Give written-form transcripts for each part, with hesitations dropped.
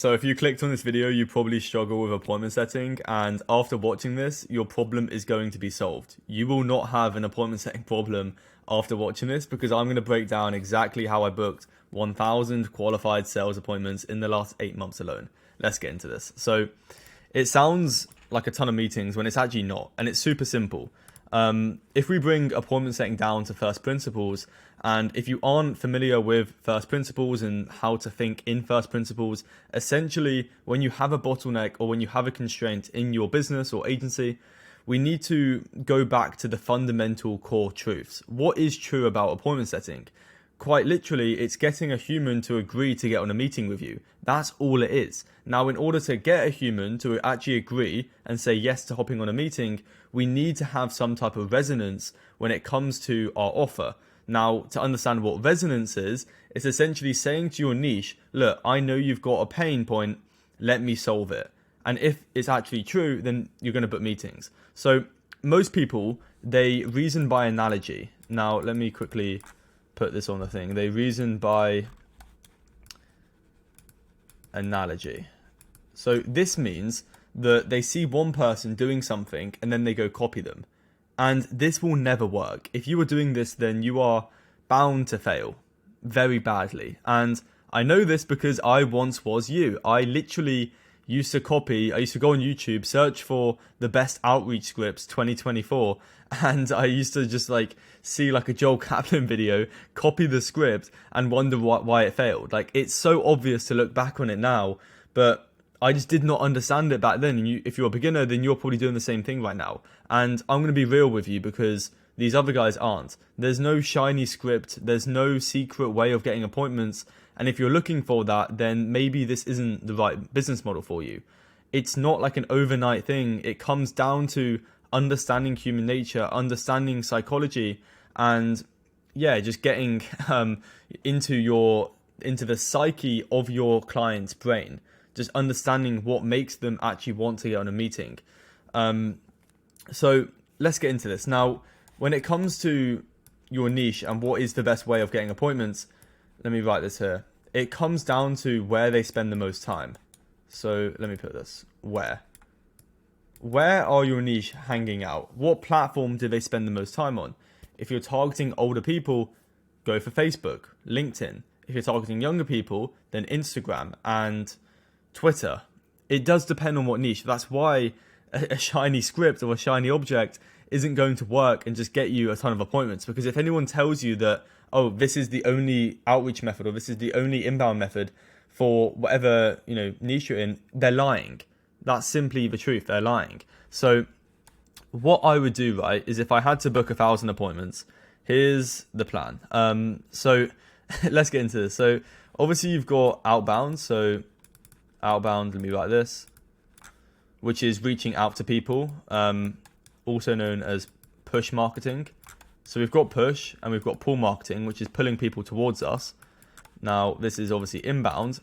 So if you clicked on this video, you probably struggle with appointment setting, and after watching this, your problem is going to be solved. You will not have an appointment setting problem after watching this, because I'm going to break down exactly how I booked 1,000 qualified sales appointments in the last 8 months alone. Let's get into this. So it sounds like a ton of meetings when it's actually not, and it's super simple. If we bring appointment setting down to first principles, and if you aren't familiar with first principles and how to think in first principles, essentially when you have a bottleneck or when you have a constraint in your business or agency, we need to go back to the fundamental core truths. What is true about appointment setting? Quite literally, it's getting a human to agree to get on a meeting with you. That's all it is. Now, in order to get a human to actually agree and say yes to hopping on a meeting, we need to have some type of resonance when it comes to our offer. Now, to understand what resonance is, it's essentially saying to your niche, look, I know you've got a pain point, let me solve it. And if it's actually true, then you're going to book meetings. So most people, they reason by analogy. Now, let me quickly put this on the thing. They reason by analogy. So this means that they see one person doing something and then they go copy them. And this will never work. If you are doing this, then you are bound to fail very badly. And I know this because I once was you. I literally used to copy. I used to go on YouTube, search for the best outreach scripts 2024. And I used to just like see like a Joel Kaplan video, copy the script and wonder why it failed. Like, it's so obvious to look back on it now, but I just did not understand it back then. And if you're a beginner, then you're probably doing the same thing right now. And I'm going to be real with you because these other guys aren't. There's no shiny script. There's no secret way of getting appointments. And if you're looking for that, then maybe this isn't the right business model for you. It's not like an overnight thing. It comes down to understanding human nature, understanding psychology, and yeah, just getting into the psyche of your client's brain. Just understanding what makes them actually want to get on a meeting. So let's get into this. Now, when it comes to your niche and what is the best way of getting appointments, let me write this here. It comes down to where they spend the most time. So let me put this. Where are your niche hanging out? What platform do they spend the most time on? If you're targeting older people, go for Facebook, LinkedIn. If you're targeting younger people, then Instagram and Twitter. It does depend on what niche. That's why a shiny script or a shiny object isn't going to work and just get you a ton of appointments. Because if anyone tells you that, oh, this is the only outreach method or this is the only inbound method for whatever, niche you're in, they're lying. That's simply the truth. They're lying. So what I would do, right, is if I had to book 1,000 appointments, here's the plan. So let's get into this. So obviously you've got outbound. So outbound, let me write this, which is reaching out to people, also known as push marketing. So we've got push and we've got pull marketing, which is pulling people towards us. Now, this is obviously inbound.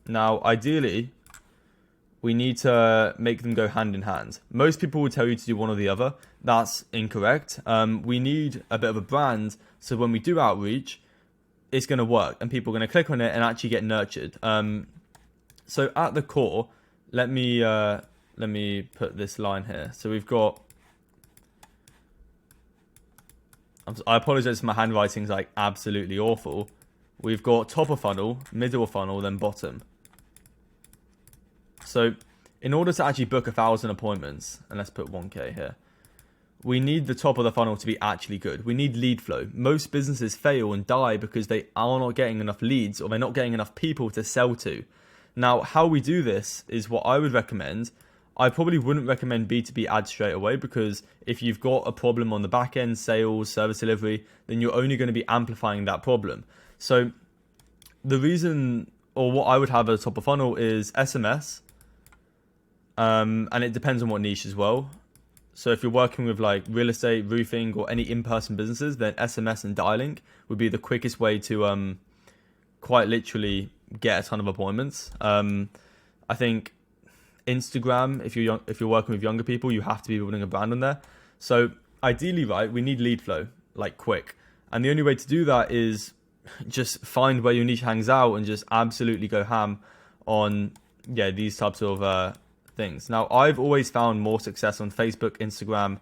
Now, ideally, we need to make them go hand in hand. Most people will tell you to do one or the other. That's incorrect. We need a bit of a brand, so when we do outreach, it's going to work and people are going to click on it and actually get nurtured. So at the core, let me put this line here. So we've got, I apologize, my handwriting's like absolutely awful. We've got top of funnel, middle of funnel, then bottom. So in order to actually book 1,000 appointments, and let's put 1K here, we need the top of the funnel to be actually good. We need lead flow. Most businesses fail and die because they are not getting enough leads or they're not getting enough people to sell to. Now, how we do this is what I would recommend. I probably wouldn't recommend B2B ads straight away, because if you've got a problem on the back end, sales, service delivery, then you're only going to be amplifying that problem. So the reason, or what I would have at the top of funnel, is SMS. And it depends on what niche as well. So if you're working with like real estate, roofing, or any in-person businesses, then SMS and dialing would be the quickest way to quite literally get a ton of appointments. I think Instagram, if you're working with younger people, you have to be building a brand on there. So ideally, right, we need lead flow, like quick. And the only way to do that is just find where your niche hangs out and just absolutely go ham on these types of things. Now, I've always found more success on Facebook, Instagram,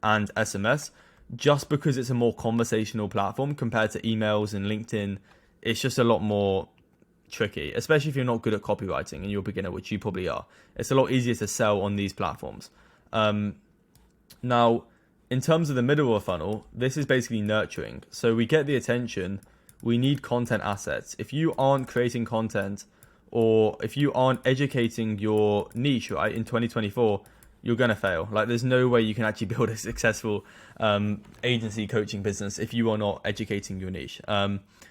and SMS just because it's a more conversational platform compared to emails and LinkedIn. It's just a lot more tricky, especially if you're not good at copywriting and you're a beginner, which you probably are. It's a lot easier to sell on these platforms. Now, in terms of the middle of a funnel, this is basically nurturing. So we get the attention, we need content assets. If you aren't creating content, or if you aren't educating your niche, right, in 2024, you're going to fail. Like, there's no way you can actually build a successful agency coaching business if you are not educating your niche.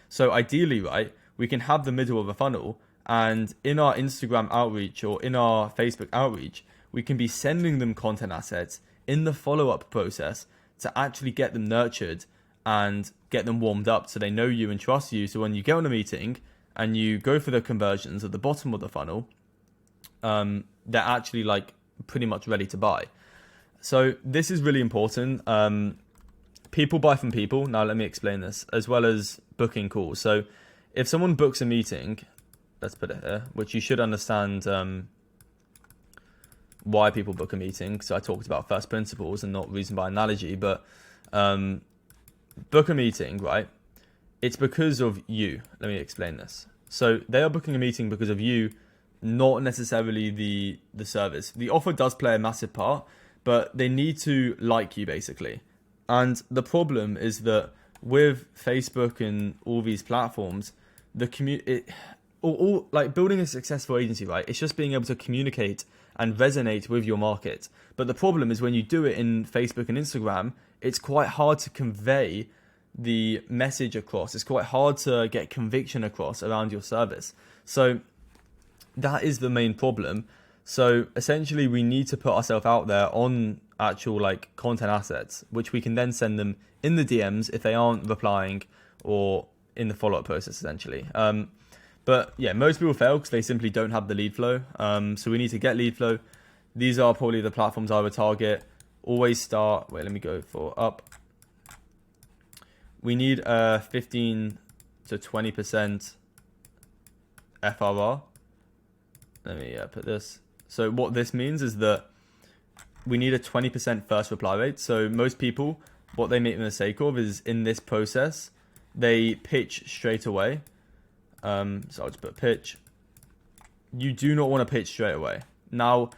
So ideally, right, we can have the middle of a funnel, and in our Instagram outreach or in our Facebook outreach, we can be sending them content assets in the follow-up process to actually get them nurtured and get them warmed up so they know you and trust you. So when you get on a meeting and you go for the conversions at the bottom of the funnel, they're actually like pretty much ready to buy. So this is really important. People buy from people. Now let me explain this, as well as booking calls. So if someone books a meeting, let's put it here, which you should understand why people book a meeting. So I talked about first principles and not reason by analogy, but book a meeting, right? It's because of you. Let me explain this. So they are booking a meeting because of you, not necessarily the service. The offer does play a massive part, but they need to like you basically. And the problem is that with Facebook and all these platforms, like building a successful agency, right? It's just being able to communicate and resonate with your market. But the problem is when you do it in Facebook and Instagram, it's quite hard to convey the message across. It's quite hard to get conviction across around your service. So that is the main problem. So essentially we need to put ourselves out there on actual like content assets, which we can then send them in the DMs if they aren't replying, or in the follow-up process essentially. But yeah, most people fail because they simply don't have the lead flow. So we need to get lead flow. These are probably the platforms I would target. Always start, let me go for up. We need a 15 to 20% FRR. Let me put this. So what this means is that we need a 20% first reply rate. So most people, what they make the mistake of is in this process, they pitch straight away. So I'll just put pitch. You do not want to pitch straight away. Now,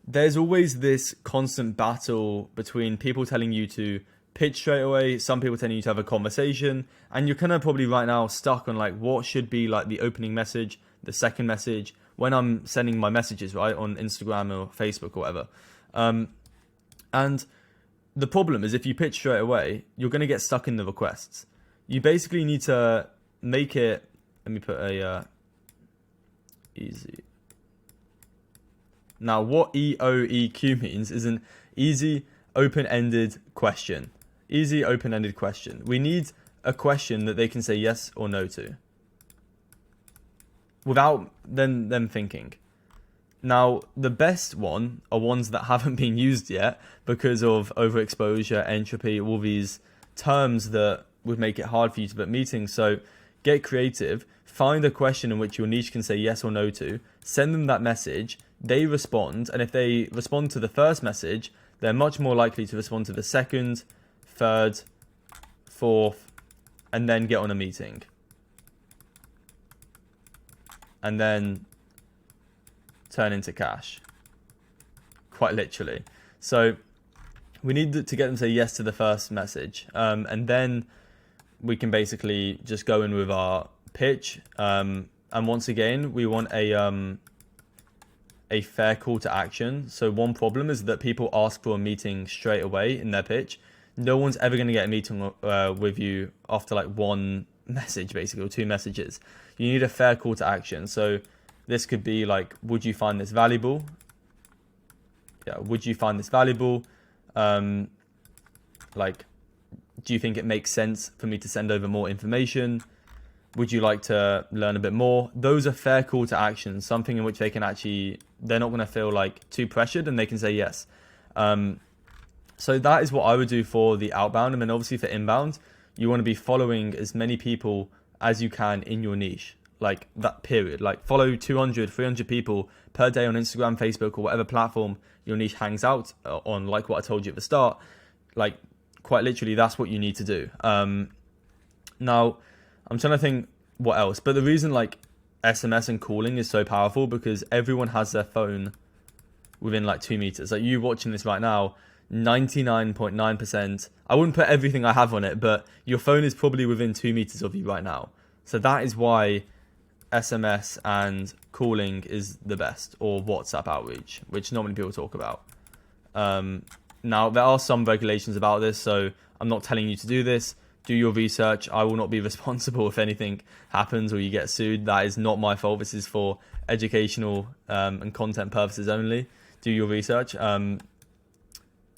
there's always this constant battle between people telling you to pitch straight away, some people telling you to have a conversation, and you're kind of probably right now stuck on like what should be like the opening message, the second message, when I'm sending my messages, right, on Instagram or Facebook or whatever. And the problem is if you pitch straight away, you're going to get stuck in the requests. You basically need to make it, let me put a easy. Now, what EOEQ means is an easy open-ended question. Easy open-ended question. We need a question that they can say yes or no to without them thinking. Now, the best one are ones that haven't been used yet because of overexposure, entropy, all these terms that would make it hard for you to book meetings. So get creative, find a question in which your niche can say yes or no to, send them that message, they respond, and if they respond to the first message, they're much more likely to respond to the second, third, fourth, and then get on a meeting. And then turn into cash, quite literally. So we need to get them to say yes to the first message, and then we can basically just go in with our pitch. And once again, we want a fair call to action. So one problem is that people ask for a meeting straight away in their pitch. No one's ever going to get a meeting with you after like one message, basically, or two messages. You need a fair call to action. So this could be like, would you find this valuable? Yeah, would you find this valuable? Like, do you think it makes sense for me to send over more information? Would you like to learn a bit more? Those are fair call to action, something in which they can actually, they're not going to feel like too pressured and they can say yes. So that is what I would do for the outbound. And then obviously for inbound, you want to be following as many people as you can in your niche. like that period. Like follow 200, 300 people per day on Instagram, Facebook, or whatever platform your niche hangs out on, like what I told you at the start. Like quite literally, that's what you need to do. Now, I'm trying to think what else, but the reason like SMS and calling is so powerful because everyone has their phone within like 2 meters. Like you watching this right now, 99.9%, I wouldn't put everything I have on it, but your phone is probably within 2 meters of you right now. So that is why SMS and calling is the best, or WhatsApp outreach, which not many people talk about. Now, there are some regulations about this, so I'm not telling you to do this. Do your research. I will not be responsible if anything happens or you get sued. That is not my fault. This is for educational and content purposes only. Do your research. And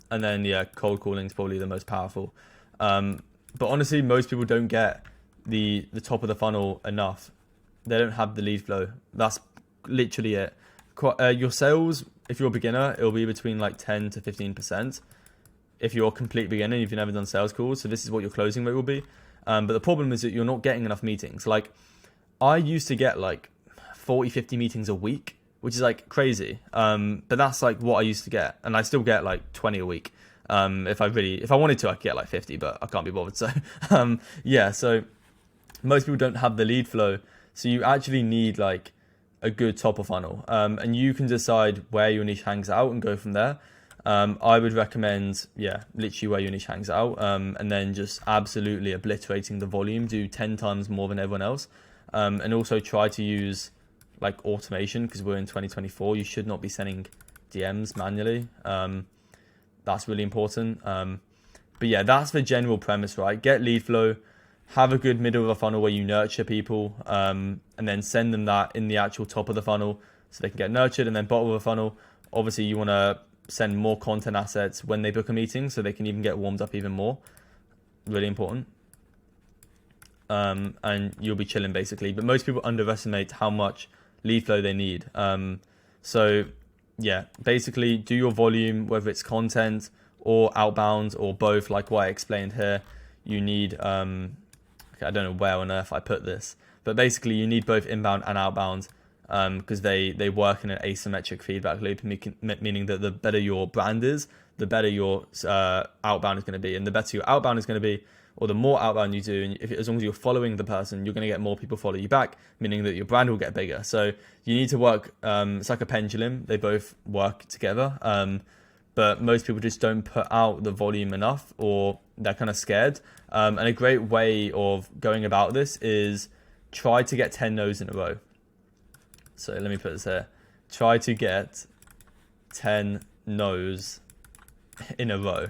then, yeah, cold calling is probably the most powerful. But honestly, most people don't get the top of the funnel enough. They don't have the lead flow. That's literally it. Your sales, if you're a beginner, it'll be between like 10 to 15%. If you're a complete beginner and you've never done sales calls, so this is what your closing rate will be. But the problem is that you're not getting enough meetings. Like I used to get like 40, 50 meetings a week, which is like crazy. But that's like what I used to get. And I still get like 20 a week. If I wanted to, I could get like 50, but I can't be bothered. So, yeah, so most people don't have the lead flow. So you actually need like a good top of funnel. And you can decide where your niche hangs out and go from there. I would recommend, yeah, literally where your niche hangs out, and then just absolutely obliterating the volume, do 10 times more than everyone else, and also try to use like automation because we're in 2024. You should not be sending DMs manually. That's really important. But yeah, that's the general premise, right? Get lead flow, have a good middle of the funnel where you nurture people, and then send them that in the actual top of the funnel so they can get nurtured, and then bottom of the funnel, obviously you want to send more content assets when they book a meeting so they can even get warmed up even more. Really important. And you'll be chilling basically. But most people underestimate how much lead flow they need. So yeah, basically do your volume, whether it's content or outbound or both, like what I explained here. You need, okay, I don't know where on earth I put this, but basically you need both inbound and outbound. Because they work in an asymmetric feedback loop, meaning that the better your brand is, the better your outbound is going to be. And the better your outbound is going to be, or the more outbound you do, and as long as you're following the person, you're going to get more people follow you back, meaning that your brand will get bigger. So you need to work, it's like a pendulum. They both work together. But most people just don't put out the volume enough, or they're kind of scared. And a great way of going about this is try to get 10 no's in a row. So let me put this here. Try to get 10 no's in a row.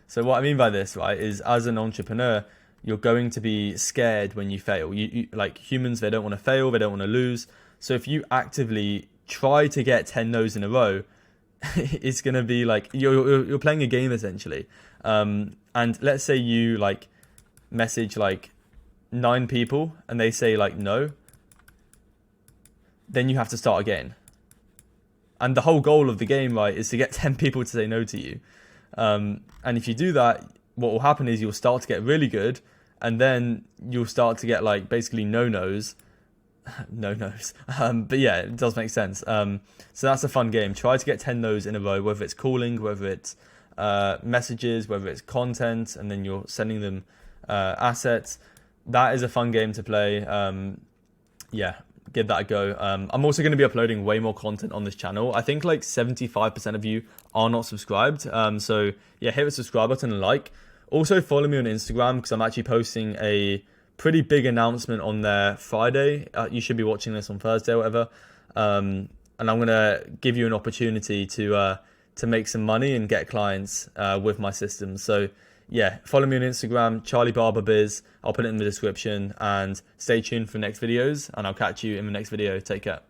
So what I mean by this, right, is as an entrepreneur, you're going to be scared when you fail. You like humans, they don't want to fail, they don't want to lose. So if you actively try to get 10 no's in a row, it's going to be like you're playing a game essentially. And let's say you like message like 9 people and they say like no. Then you have to start again. And the whole goal of the game, right, is to get 10 people to say no to you. And if you do that, what will happen is you'll start to get really good, and then you'll start to get like basically no-nos. No-nos. But yeah, it does make sense. So that's a fun game. Try to get 10 no's in a row, whether it's calling, whether it's messages, whether it's content, and then you're sending them assets. That is a fun game to play. Yeah. Give that a go. I'm also going to be uploading way more content on this channel. I think like 75% of you are not subscribed. So yeah, hit the subscribe button and like. Also follow me on Instagram because I'm actually posting a pretty big announcement on there Friday. You should be watching this on Thursday or whatever. And I'm going to give you an opportunity to make some money and get clients with my system. So yeah, follow me on Instagram, Charlie Barber Biz. I'll put it in the description, and stay tuned for next videos, and I'll catch you in the next video. Take care.